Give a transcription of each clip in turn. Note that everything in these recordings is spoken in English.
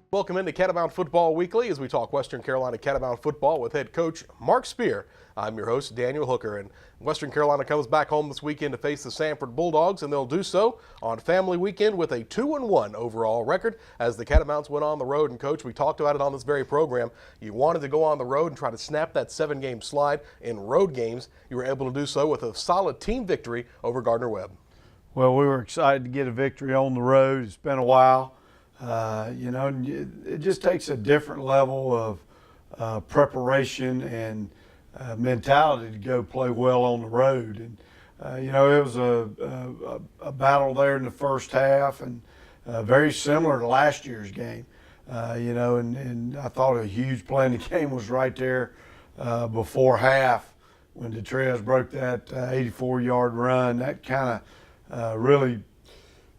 Welcome into Catamount Football Weekly as we talk Western Carolina Catamount football with head coach Mark Speir. I'm your host, Daniel Hooker, and Western Carolina comes back home this weekend to face the Samford Bulldogs, and they'll do so on family weekend with a 2-1 overall record as the Catamounts went on the road. And Coach, we talked about it on this very program. You wanted to go on the road and try to snap that 7-game slide in road games. You were able to do so with a solid team victory over Gardner-Webb. Well, we were excited to get a victory on the road. It's been a while. It just takes a different level of preparation and mentality to go play well on the road. And, it was a battle there in the first half, and very similar to last year's game. And I thought a huge play in the game was right there before half when Detrez broke that 84-yard run. That kind of really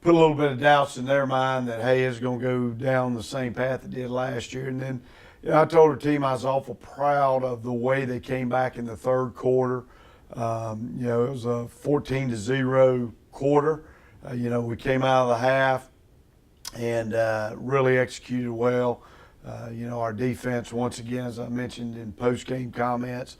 put a little bit of doubts in their mind that, hey, it's going to go down the same path it did last year. And then I told our team I was awful proud of the way they came back in the third quarter. It was a 14-0 quarter. We came out of the half and really executed well. Our defense, once again, as I mentioned in post-game comments,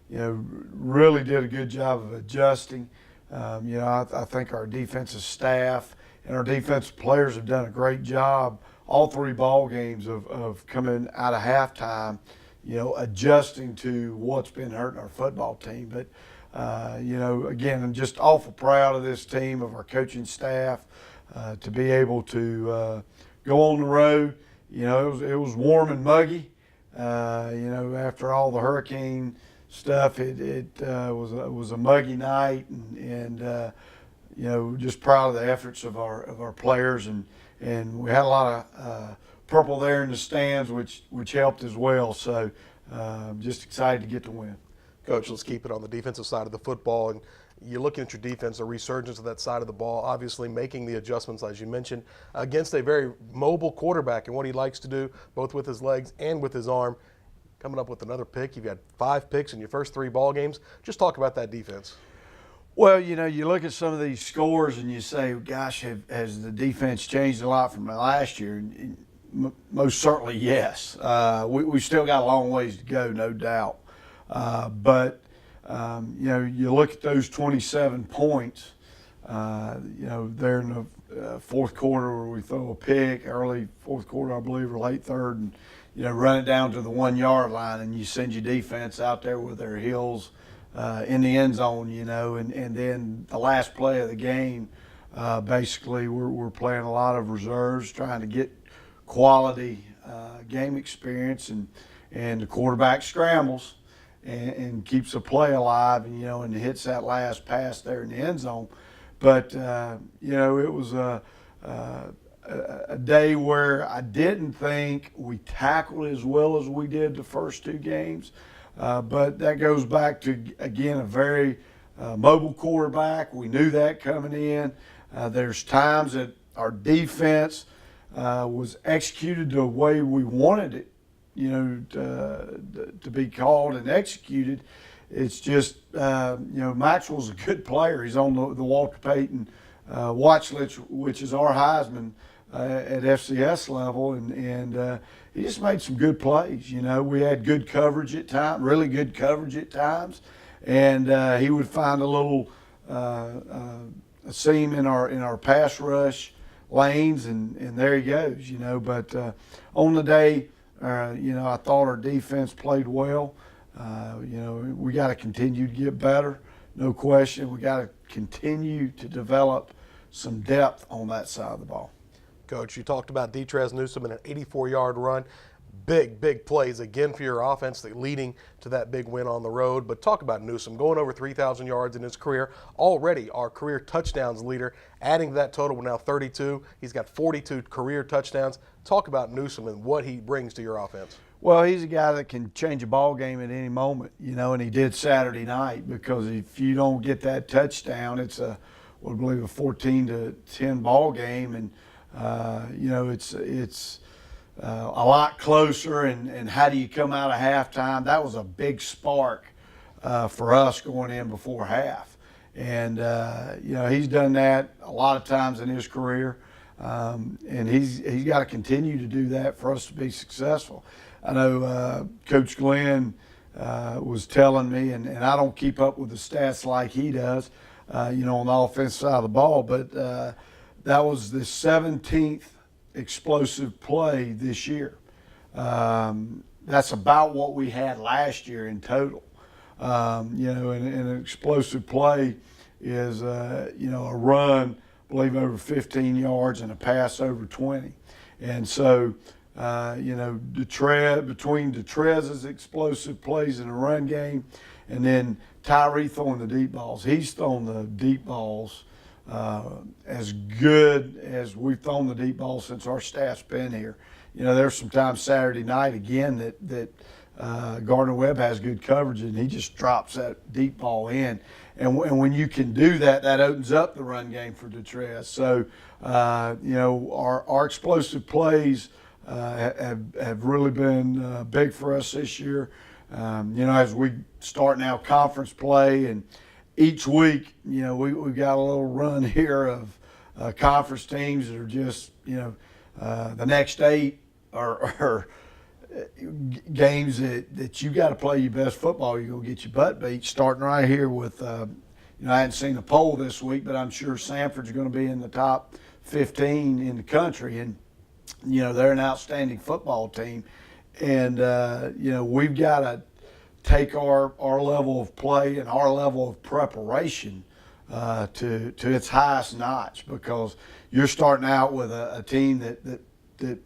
really did a good job of adjusting. I think our defensive staff and our defensive players have done a great job all three ball games of coming out of halftime, adjusting to what's been hurting our football team. But, again, I'm just awful proud of this team, of our coaching staff, to be able to go on the road. It was warm and muggy, after all the hurricane stuff. It was a muggy night, and just proud of the efforts of our players, and we had a lot of purple there in the stands, which helped as well. So just excited to get the win. Coach, let's keep it on the defensive side of the football. And you're looking at your defense, a resurgence of that side of the ball, obviously making the adjustments, as you mentioned, against a very mobile quarterback and what he likes to do, both with his legs and with his arm. Coming up with another pick. You've got 5 picks in your first 3 ball games. Just talk about that defense. Well, you look at some of these scores and you say, gosh, has the defense changed a lot from last year? Most certainly, yes. We still got a long ways to go, no doubt. But you look at those 27 points, there in the fourth quarter where we throw a pick, early fourth quarter, I believe, or late third, and run it down to the 1-yard line, and you send your defense out there with their heels in the end zone, and then the last play of the game, basically we're playing a lot of reserves, trying to get quality game experience, and the quarterback scrambles and keeps the play alive, and hits that last pass there in the end zone. But, it was a day where I didn't think we tackled as well as we did the first 2 games. But that goes back to, again, a very mobile quarterback. We knew that coming in. There's times that our defense was executed the way we wanted it, to be called and executed. It's just, Maxwell's a good player. He's on the Walter Payton watch list, which is our Heisman at FCS level, and he just made some good plays. We had good coverage at times, really good coverage at times, and he would find a little a seam in our pass rush lanes, and there he goes. But on the day, I thought our defense played well. We got to continue to get better, no question. We got to continue to develop some depth on that side of the ball. Coach, you talked about Detrez Newsome and an 84-yard run. Big plays again for your offense, leading to that big win on the road. But talk about Newsome going over 3,000 yards in his career. Already our career touchdowns leader, adding to that total, we're now 32. He's got 42 career touchdowns. Talk about Newsome and what he brings to your offense. Well, he's a guy that can change a ball game at any moment, and he did Saturday night, because if you don't get that touchdown, it's I believe a 14-10 ball game, and it's a lot closer. And how do you come out of halftime? That was a big spark for us going in before half. And, he's done that a lot of times in his career. And he's got to continue to do that for us to be successful. I know Coach Glenn was telling me, and I don't keep up with the stats like he does, on the offensive side of the ball, but that was the 17th explosive play this year. That's about what we had last year in total. And an explosive play is, a run, I believe, over 15 yards and a pass over 20. And so, between Detrez's explosive plays in the run game and then Tyree throwing the deep balls, he's thrown the deep balls as good as we've thrown the deep balls since our staff's been here. There's some times Saturday night again that Gardner-Webb has good coverage and he just drops that deep ball in. And when you can do that, that opens up the run game for Detrez. So, our explosive plays have really been big for us this year. As we start now conference play, and each week, we've got a little run here of conference teams that are just, the next 8 are games that you got to play your best football. You're going to get your butt beat. Starting right here with, I hadn't seen the poll this week, but I'm sure Samford's going to be in the top 15 in the country. And, they're an outstanding football team. And, we've got to take our level of play and our level of preparation to its highest notch, because you're starting out with a team that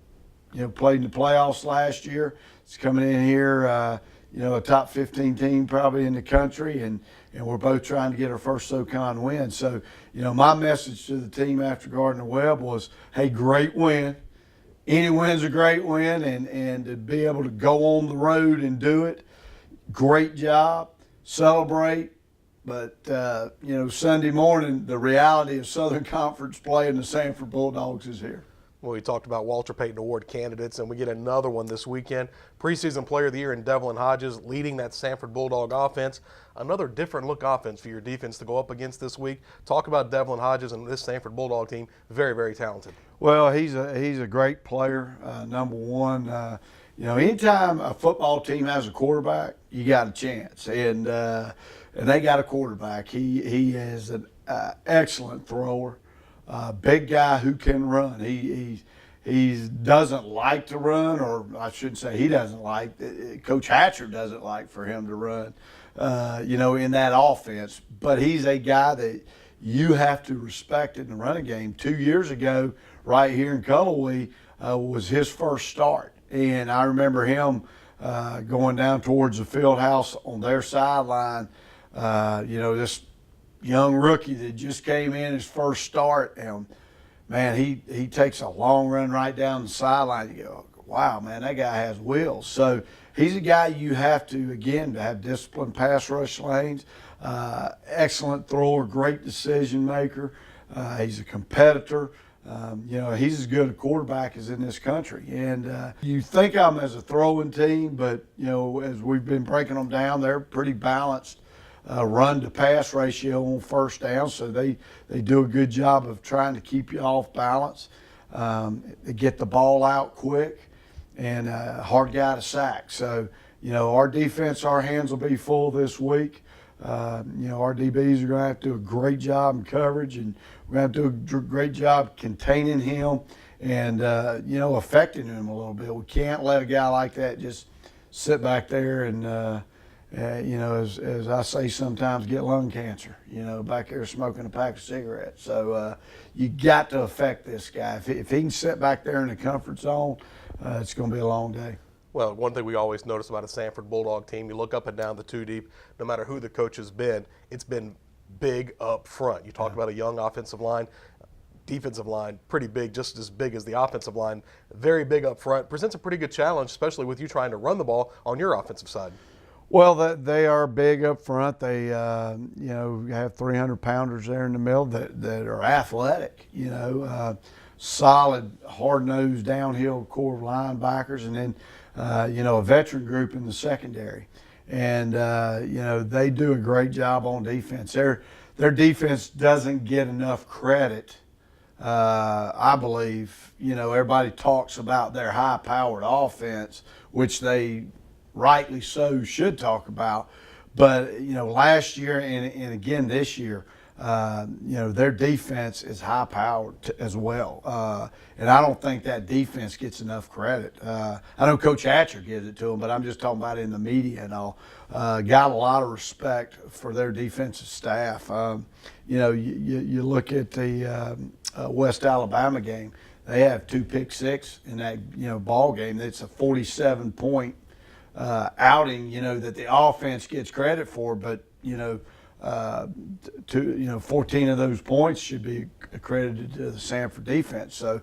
played in the playoffs last year. It's coming in here, a top 15 team probably in the country, and we're both trying to get our first SoCon win. So, my message to the team after Gardner-Webb was, hey, great win. Any win's a great win, and to be able to go on the road and do it, great job, celebrate. But, Sunday morning, the reality of Southern Conference play in the Samford Bulldogs is here. Well, we talked about Walter Payton Award candidates, and we get another one this weekend. Preseason Player of the Year in Devlin Hodges leading that Samford Bulldog offense. Another different look offense for your defense to go up against this week. Talk about Devlin Hodges and this Samford Bulldog team. Very, very talented. Well, he's a great player, number one. Anytime a football team has a quarterback, you got a chance. And they got a quarterback. He is an excellent thrower. Big guy who can run. He doesn't like to run, or I shouldn't say he doesn't like. Coach Hatcher doesn't like for him to run, in that offense. But he's a guy that you have to respect in the running game. 2 years ago, right here in Cullowhee, was his first start. And I remember him going down towards the field house on their sideline, this young rookie that just came in his first start, and man, he takes a long run right down the sideline. You go, wow, man, that guy has wheels. So he's a guy you have to, again, to have disciplined pass rush lanes, excellent thrower, great decision maker. He's a competitor. He's as good a quarterback as in this country. And you think of them as a throwing team, but, as we've been breaking them down, they're pretty balanced. Run to pass ratio on first down, so they do a good job of trying to keep you off balance. They get the ball out quick, and hard guy to sack. So, our defense, our hands will be full this week. Our DBs are going to have to do a great job in coverage, and we're going to have to do a great job containing him and, affecting him a little bit. We can't let a guy like that just sit back there and, as I say sometimes, get lung cancer, back there smoking a pack of cigarettes. So you got to affect this guy. If he can sit back there in the comfort zone, it's going to be a long day. Well, one thing we always notice about a Samford Bulldog team, you look up and down the two deep, no matter who the coach has been, it's been big up front. You talk about a young offensive line, defensive line, pretty big, just as big as the offensive line, very big up front. Presents a pretty good challenge, especially with you trying to run the ball on your offensive side. Well, they are big up front. They, have 300-pounders there in the middle that are athletic, solid, hard-nosed, downhill core of linebackers, and then, a veteran group in the secondary. And, they do a great job on defense. They're their defense doesn't get enough credit. I believe, everybody talks about their high-powered offense, which they rightly so should talk about. But, last year and again this year, their defense is high-powered as well. And I don't think that defense gets enough credit. I know Coach Hatcher gives it to them, but I'm just talking about in the media and all. Got a lot of respect for their defensive staff. You look at the West Alabama game. They have 2 pick six in that ball game. It's a 47-point outing. That the offense gets credit for, but 14 of those points should be accredited to the Samford defense. So,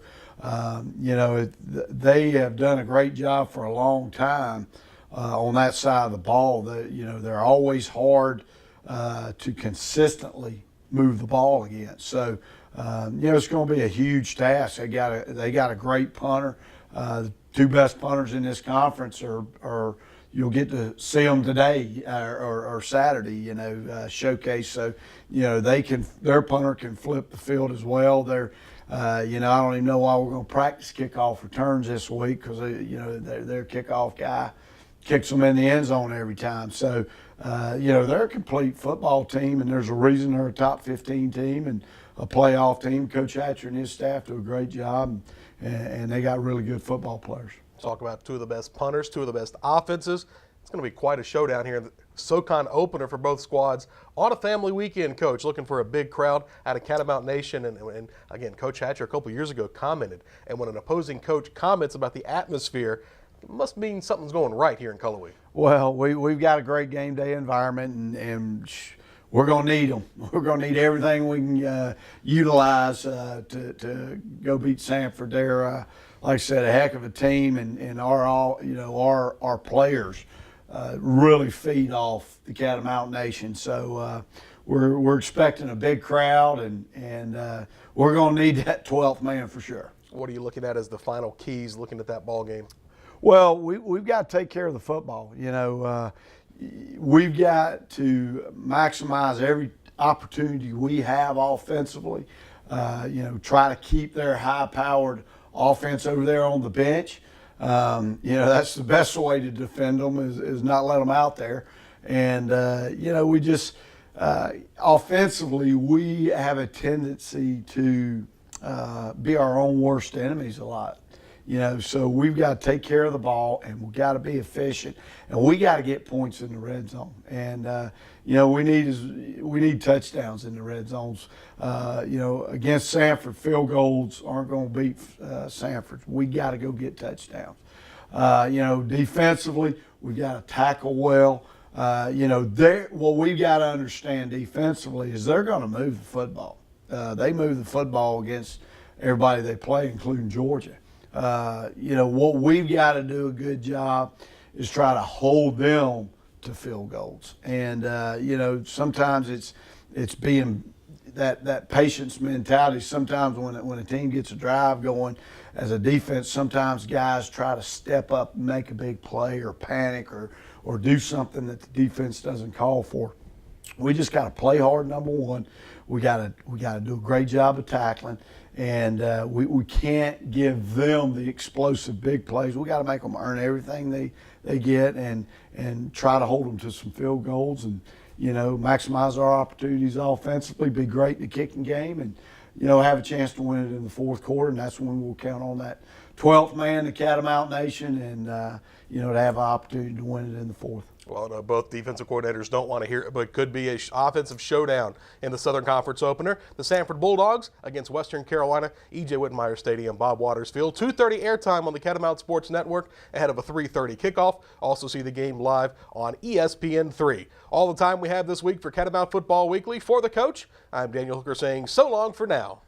they have done a great job for a long time on that side of the ball. They're always hard to consistently move the ball against. So, it's going to be a huge task. They got a great punter. The 2 best punters in this conference are you'll get to see them today or Saturday, showcase. So, their punter can flip the field as well. I don't even know why we're going to practice kickoff returns this week because, their kickoff guy kicks them in the end zone every time. So, they're a complete football team, and there's a reason they're a top 15 team and a playoff team. Coach Hatcher and his staff do a great job, and they got really good football players. Talk about 2 of the best punters, 2 of the best offenses. It's going to be quite a showdown here. The SoCon opener for both squads on a family weekend, Coach, looking for a big crowd out of Catamount Nation. And again, Coach Hatcher a couple years ago commented, and when an opposing coach comments about the atmosphere, it must mean something's going right here in Cullowhee. Well, we've got a great game day environment, and we're going to need them. We're going to need everything we can utilize to go beat Samford. They're, like I said, a heck of a team, and our players really feed off the Catamount Nation. So we're expecting a big crowd, and we're going to need that 12th man for sure. What are you looking at as the final keys looking at that ball game? Well, we've got to take care of the football. We've got to maximize every opportunity we have offensively. Try to keep their high-powered offense over there on the bench. That's the best way to defend them is not let them out there. And, we just offensively, we have a tendency to be our own worst enemies a lot. So we've got to take care of the ball, and we've got to be efficient, and we got to get points in the red zone. And we need touchdowns in the red zones. Against Samford, field goals aren't going to beat Samford. We got to go get touchdowns. Defensively, we got to tackle well. What we've got to understand defensively is they're going to move the football. They move the football against everybody they play, including Georgia. What we've got to do a good job is try to hold them to field goals. And, sometimes it's being that patience mentality. Sometimes when a team gets a drive going as a defense, sometimes guys try to step up and make a big play or panic or do something that the defense doesn't call for. We just got to play hard, number one. We got to do a great job of tackling. And we can't give them the explosive big plays. We got to make them earn everything they get and try to hold them to some field goals and, maximize our opportunities offensively, be great in the kicking game, and, have a chance to win it in the fourth quarter. And that's when we'll count on that 12th man, the Catamount Nation, and, to have an opportunity to win it in the fourth. Well, no, both defensive coordinators don't want to hear it, but it could be an offensive showdown in the Southern Conference opener. The Samford Bulldogs against Western Carolina, E.J. Whitmire Stadium, Bob Waters Field. 2:30 airtime on the Catamount Sports Network ahead of a 3:30 kickoff. Also see the game live on ESPN3. All the time we have this week for Catamount Football Weekly. For the coach, I'm Daniel Hooker saying so long for now.